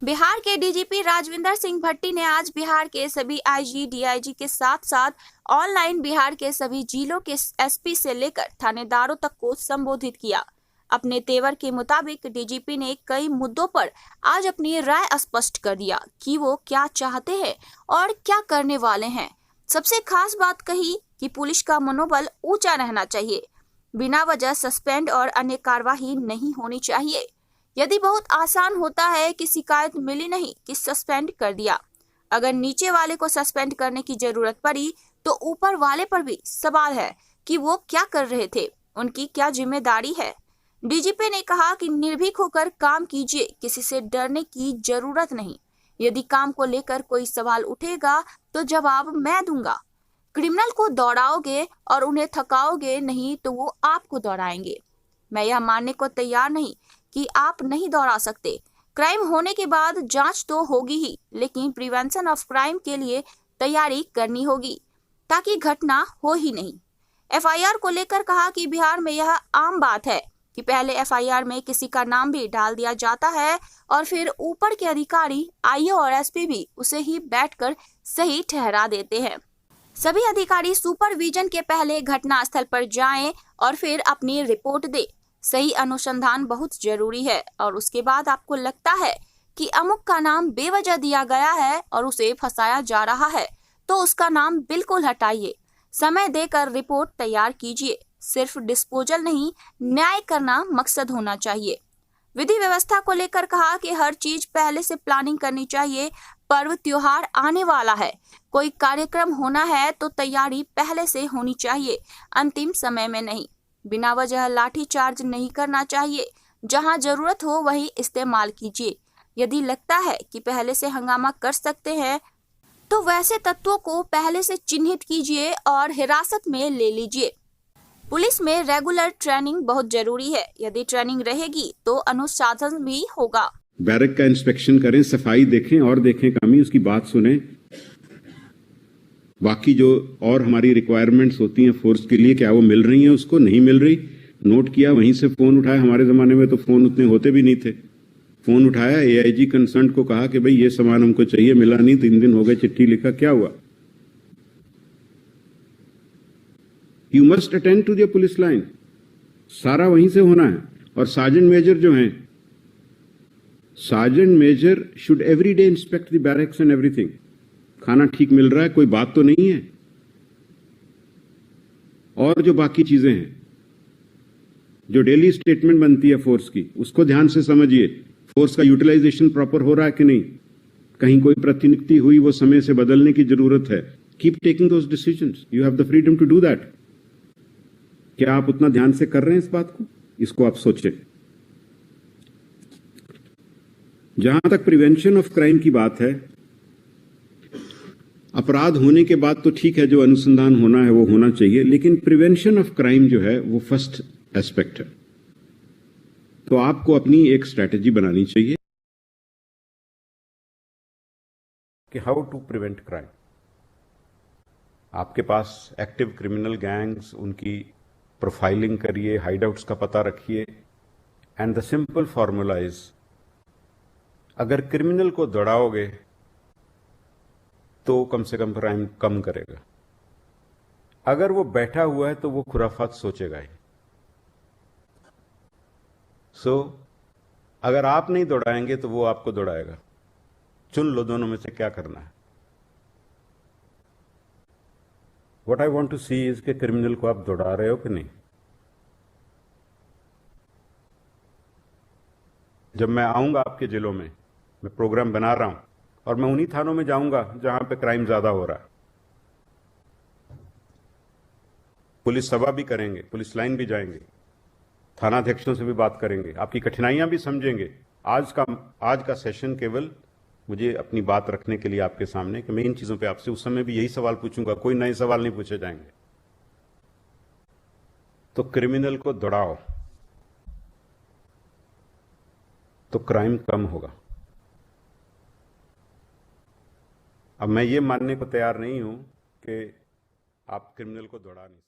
बिहार के डीजीपी राजविंदर सिंह भट्टी ने आज बिहार के सभी आईजी, डीआईजी के साथ साथ ऑनलाइन बिहार के सभी जिलों के एसपी से लेकर थानेदारों तक को संबोधित किया। अपने तेवर के मुताबिक डीजीपी ने कई मुद्दों पर आज अपनी राय स्पष्ट कर दिया कि वो क्या चाहते हैं और क्या करने वाले हैं। सबसे खास बात कही कि पुलिस का मनोबल ऊंचा रहना चाहिए, बिना वजह सस्पेंड और अन्य कार्यवाही नहीं होनी चाहिए। यदि बहुत आसान होता है कि शिकायत मिली नहीं कि सस्पेंड कर दिया, अगर नीचे वाले को सस्पेंड करने की जरूरत पड़ी तो ऊपर वाले पर भी सवाल है कि वो क्या कर रहे थे, उनकी क्या जिम्मेदारी है। डीजीपी ने कहा कि निर्भीक होकर काम कीजिए, किसी से डरने की जरूरत नहीं। यदि काम को लेकर कोई सवाल उठेगा तो जवाब मैं दूंगा। क्रिमिनल को दौड़ाओगे और उन्हें थकाओगे नहीं तो वो आपको दौड़ाएंगे। मैं यह मानने को तैयार नहीं कि आप नहीं दौड़ा सकते। क्राइम होने के बाद जांच तो होगी ही, लेकिन प्रिवेंशन ऑफ क्राइम के लिए तैयारी करनी होगी ताकि घटना हो ही नहीं। एफआईआर को लेकर कहा कि बिहार में यह आम बात है कि पहले एफआईआर में किसी का नाम भी डाल दिया जाता है और फिर ऊपर के अधिकारी आईओ और एसपी भी उसे ही बैठकर सही ठहरा देते हैं। सभी अधिकारी सुपरविजन के पहले घटना स्थल पर जाएं और फिर अपनी रिपोर्ट दे। सही अनुसंधान बहुत जरूरी है और उसके बाद आपको लगता है कि अमुक का नाम बेवजह दिया गया है और उसे फंसाया जा रहा है तो उसका नाम बिल्कुल हटाइए। समय देकर रिपोर्ट तैयार कीजिए। सिर्फ डिस्पोजल नहीं, न्याय करना मकसद होना चाहिए। विधि व्यवस्था को लेकर कहा कि हर चीज पहले से प्लानिंग करनी चाहिए। पर्व त्योहार आने वाला है, कोई कार्यक्रम होना है तो तैयारी पहले से होनी चाहिए, अंतिम समय में नहीं। बिना वजह लाठी चार्ज नहीं करना चाहिए। जहां जरूरत हो वही इस्तेमाल कीजिए। यदि लगता है कि पहले से हंगामा कर सकते हैं तो वैसे तत्वों को पहले से चिन्हित कीजिए और हिरासत में ले लीजिए। पुलिस में रेगुलर ट्रेनिंग बहुत जरूरी है। यदि ट्रेनिंग रहेगी तो अनुशासन भी होगा। बैरक का इंस्पेक्शन करें, सफाई देखें और देखें कमी, उसकी बात सुने। बाकी जो और हमारी रिक्वायरमेंट्स होती हैं फोर्स के लिए, क्या वो मिल रही हैं, उसको नहीं मिल रही, नोट किया, वहीं से फोन उठाया। हमारे जमाने में तो फोन उतने होते भी नहीं थे। फोन उठाया, एआईजी कंसर्न को कहा कि भाई ये सामान हमको चाहिए, मिला नहीं, 3 दिन हो गए, चिट्ठी लिखा, क्या हुआ। You must attend to the police line, सारा वहीं से होना है। और सार्जेंट मेजर जो हैं, sergeant major should every day inspect the barracks and everything. खाना ठीक मिल रहा है, कोई बात तो नहीं है। और जो बाकी चीजें हैं, जो डेली स्टेटमेंट बनती है फोर्स की, उसको ध्यान से समझिए। फोर्स का यूटिलाइजेशन प्रॉपर हो रहा है कि नहीं, कहीं कोई प्रतिनियुक्ति हुई, वो समय से बदलने की जरूरत है। Keep taking those decisions, you have the freedom to do that. क्या आप उतना ध्यान से कर रहे हैं इस बात को? इसको आप सोचें। जहां तक प्रिवेंशन ऑफ क्राइम की बात है, अपराध होने के बाद तो ठीक है, जो अनुसंधान होना है वो होना चाहिए, लेकिन प्रिवेंशन ऑफ क्राइम जो है वो फर्स्ट एस्पेक्ट है। तो आपको अपनी एक स्ट्रैटेजी बनानी चाहिए कि हाउ टू प्रिवेंट क्राइम। आपके पास एक्टिव क्रिमिनल गैंग्स, उनकी प्रोफाइलिंग करिए, हाइडआउट्स का पता रखिए। And the simple formula is, अगर क्रिमिनल को दौड़ाओगे तो कम से कम क्राइम कम करेगा। अगर वो बैठा हुआ है तो वो खुराफात सोचेगा ही। अगर आप नहीं दौड़ाएंगे तो वो आपको दौड़ाएगा। चुन लो दोनों में से क्या करना है। What I want to see is के क्रिमिनल को आप दौड़ा रहे हो कि नहीं। जब मैं आऊंगा आपके जिलों में, मैं प्रोग्राम बना रहा हूं और मैं उन्हीं थानों में जाऊंगा जहां पे क्राइम ज्यादा हो रहा है। पुलिस सभा भी करेंगे, पुलिस लाइन भी जाएंगे, थानाध्यक्षों से भी बात करेंगे, आपकी कठिनाइयां भी समझेंगे। आज का सेशन केवल मुझे अपनी बात रखने के लिए आपके सामने कि मैं इन चीजों पे आपसे उस समय भी यही सवाल पूछूंगा, कोई नए सवाल नहीं पूछे जाएंगे। तो क्रिमिनल को दौड़ाओ तो क्राइम कम होगा। अब मैं ये मानने को तैयार नहीं हूं कि आप क्रिमिनल को दौड़ा नहीं सकते।